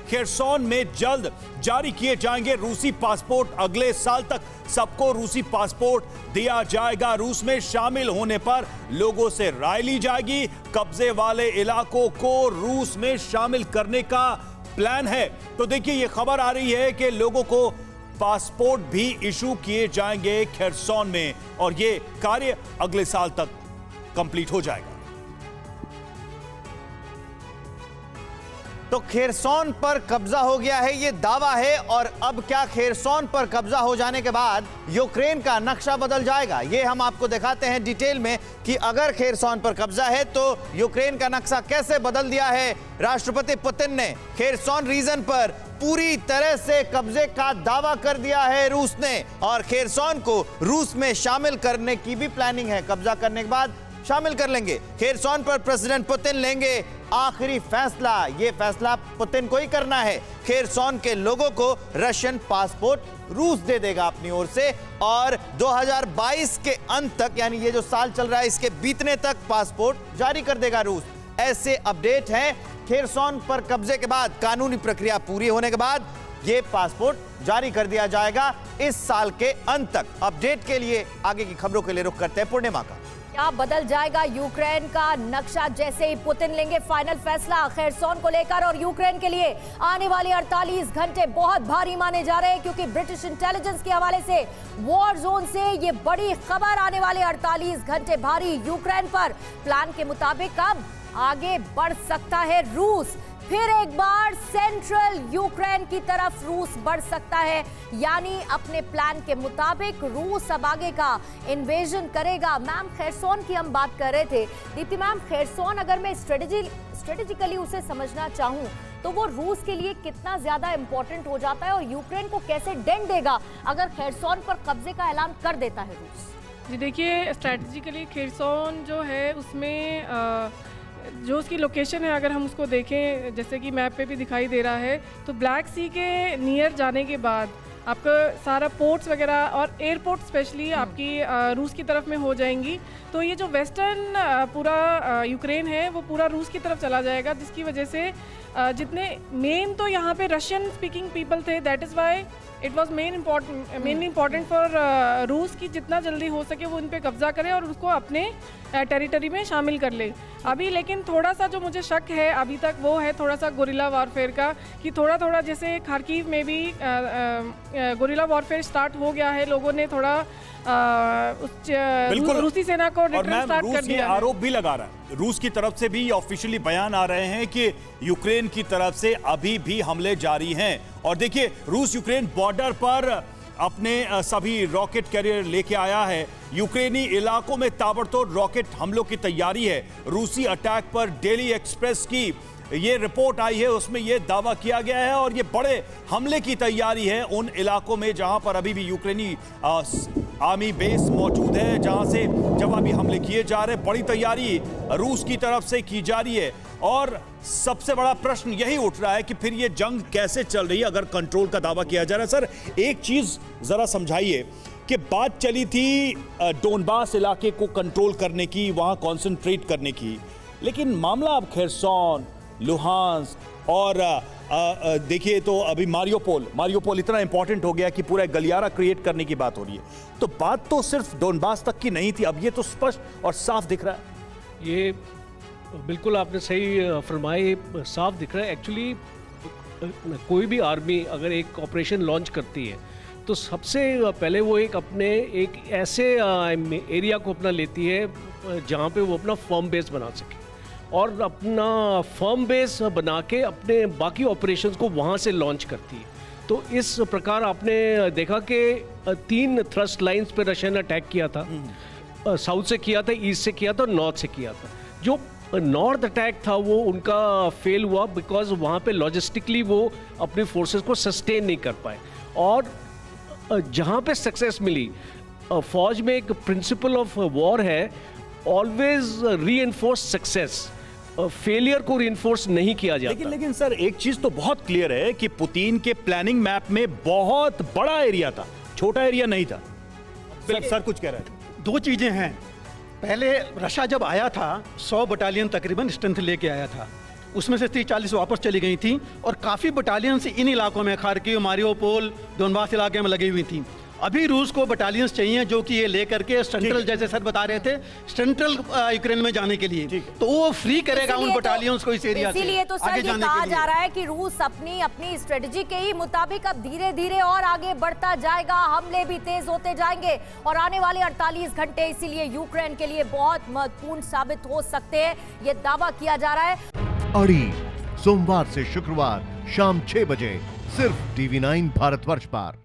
Kherson में जल्द जारी किए जाएंगे रूसी पासपोर्ट। अगले साल तक सबको रूसी पासपोर्ट दिया जाएगा। रूस में शामिल होने पर लोगों से राय ली जाएगी। कब्जे वाले इलाकों को रूस में शामिल करने का प्लान है। तो देखिए, यह खबर आ रही है कि लोगों को पासपोर्ट भी इशू किए जाएंगे खेरसौन में, और यह कार्य अगले साल तक कंप्लीट हो जाएगा। तो खेरसौन पर कब्जा हो गया है, यह दावा है। और अब क्या खेरसौन पर कब्जा हो जाने के बाद यूक्रेन का नक्शा बदल जाएगा? यह हम आपको दिखाते हैं डिटेल में कि अगर खेरसौन पर कब्जा है तो यूक्रेन का नक्शा कैसे बदल दिया है राष्ट्रपति पुतिन ने। खेरसौन रीजन पर पूरी तरह से कब्जे का दावा कर दिया है रूस ने, और खेरसौन को रूस में शामिल करने की भी प्लानिंग है। कब्जा करने के बाद शामिल कर लेंगे। खेरसौन पर प्रेसिडेंट पुतिन लेंगे आखिरी फैसला। यह फैसला पुतिन को ही करना है। खेरसौन के लोगों को रशियन पासपोर्ट रूस दे देगा अपनी ओर से, और 2022 के अंत तक, यानी ये जो साल चल रहा है इसके बीतने तक पासपोर्ट जारी कर देगा रूस। ऐसे अपडेट हैं। खेरसौन पर कब्जे के बाद, कानूनी प्रक्रिया पूरी होने के बाद, यह पासपोर्ट जारी कर दिया जाएगा इस साल के अंत तक। अपडेट के लिए, आगे की खबरों के लिए रुख करते हैं पूर्णिमा का। क्या बदल जाएगा यूक्रेन का नक्शा जैसे ही पुतिन लेंगे फाइनल फैसला खेरसौन को लेकर? और यूक्रेन के लिए आने वाले 48 घंटे बहुत भारी माने जा रहे हैं, क्योंकि ब्रिटिश इंटेलिजेंस के हवाले से वॉर जोन से ये बड़ी खबर आने वाले 48 घंटे भारी यूक्रेन पर। प्लान के मुताबिक अब आगे बढ़ सकता है रूस। फिर एक बार सेंट्रल यूक्रेन की तरफ रूस बढ़ सकता है, यानी अपने प्लान के मुताबिक रूस अब आगे का इन्वेजन करेगा। मैम, खेरसौन की हम बात कर रहे थे। दीप्ति मैम, खेरसौन अगर मैं स्ट्रेटेजिकली उसे समझना चाहूँ तो वो रूस के लिए कितना ज्यादा इंपॉर्टेंट हो जाता है, और यूक्रेन को कैसे डेंट देगा अगर खेरसौन पर कब्जे का ऐलान कर देता है रूस? जी देखिए, स्ट्रेटेजिकली खेरसौन जो है उसमें जो उसकी लोकेशन है, अगर हम उसको देखें जैसे कि मैप पे भी दिखाई दे रहा है, तो ब्लैक सी के नियर जाने के बाद आपका सारा पोर्ट्स वगैरह और एयरपोर्ट स्पेशली आपकी रूस की तरफ में हो जाएंगी। तो ये जो वेस्टर्न पूरा यूक्रेन है वो पूरा रूस की तरफ चला जाएगा, जिसकी वजह से जितने मेन तो यहाँ पे रशियन स्पीकिंग पीपल थे, that is why it was mainly important for रूस की जितना जल्दी हो सके वो इन पे कब्जा करे और उसको अपने टेरिटरी में शामिल कर ले। अभी लेकिन थोड़ा सा जो मुझे शक है अभी तक वो है थोड़ा सा गोरिल्ला वॉरफेयर का, कि थोड़ा थोड़ा जैसे खार्किव में भी गोरिल्ला वॉरफेयर स्टार्ट हो गया है, लोगों ने थोड़ा रूसी सेना को रिटर्न स्टार्ट कर दिया। आरोप भी लगा रहा है रूस की तरफ से भी, ऑफिशियली बयान आ रहे हैं कि यूक्रेन की तरफ से अभी भी हमले जारी हैं। और देखिए, रूस यूक्रेन बॉर्डर पर अपने सभी रॉकेट कैरियर लेके आया है। यूक्रेनी इलाकों में ताबड़तोड़ रॉकेट हमलों की तैयारी है। रूसी अटैक पर डेली एक्सप्रेस की ये रिपोर्ट आई है, उसमें ये दावा किया गया है, और ये बड़े हमले की तैयारी है उन इलाकों में जहां पर अभी भी यूक्रेनी आर्मी बेस मौजूद है, जहां से जवाबी हमले किए जा रहे हैं। बड़ी तैयारी रूस की तरफ से की जा रही है, और सबसे बड़ा प्रश्न यही उठ रहा है कि फिर ये जंग कैसे चल रही है अगर कंट्रोल का दावा किया जा रहा है। सर, एक चीज जरा समझाइए कि बात चली थी डोनबास इलाके को कंट्रोल करने की, वहां कॉन्सेंट्रेट करने की, लेकिन मामला अब खेरसौन, लुहांस्क और देखिए तो अभी मारियोपोल इतना इंपॉर्टेंट हो गया कि पूरा गलियारा क्रिएट करने की बात हो रही है। तो बात तो सिर्फ डोनबास तक की नहीं थी, अब ये तो स्पष्ट और साफ दिख रहा है। ये बिल्कुल आपने सही फरमाया, साफ दिख रहा है। एक्चुअली कोई भी आर्मी अगर एक ऑपरेशन लॉन्च करती है तो सबसे पहले वो एक ऐसे एरिया को अपना लेती है जहाँ पे वो अपना फर्म बेस बना सके, और अपना फर्म बेस बना के अपने बाकी ऑपरेशंस को वहाँ से लॉन्च करती है। तो इस प्रकार आपने देखा कि 3 थ्रस्ट लाइंस पे रशिया ने अटैक किया था। साउथ से किया था, ईस्ट से किया था, नॉर्थ से किया था। जो नॉर्थ अटैक था वो उनका फेल हुआ बिकॉज वहाँ पे लॉजिस्टिकली वो अपनी फोर्सेस को सस्टेन नहीं कर पाए। और जहाँ पे सक्सेस मिली, फौज में एक प्रिंसिपल ऑफ वॉर है, ऑलवेज रीइंफोर्स सक्सेस, फेलियर को रीइंफोर्स नहीं किया जाता। लेकिन सर, एक चीज तो बहुत क्लियर है कि पुतिन के प्लानिंग मैप में बहुत बड़ा एरिया था, छोटा एरिया नहीं था। सर कुछ कह रहे हैं। 2 चीजें हैं। पहले रशिया जब आया था 100 बटालियन तकरीबन स्ट्रेंथ लेके आया था, उसमें से 30-40 वापस चली गई थी और काफ़ी बटालियंस इन इलाकों में, खार्किव, मारियोपोल, डोनबास इलाके में लगी हुई थी। अभी रूस को बटालियंस चाहिए जो कि ये लेकर के सेंट्रल, जैसे सर बता रहे थे, सेंट्रल यूक्रेन में जाने के लिए, तो वो फ्री करेगा उन बटालियंस को इस एरिया से। इसीलिए तो सर ये कहा जा रहा है कि रूस अपनी स्ट्रेटजी के ही मुताबिक अब धीरे धीरे और आगे बढ़ता जाएगा, हमले भी तेज होते जाएंगे और आने वाले 48 घंटे इसीलिए यूक्रेन के लिए बहुत महत्वपूर्ण साबित हो सकते हैं, ये दावा किया जा रहा है। अड़ी सोमवार से शुक्रवार शाम 6 बजे सिर्फ TV9 भारतवर्ष पर।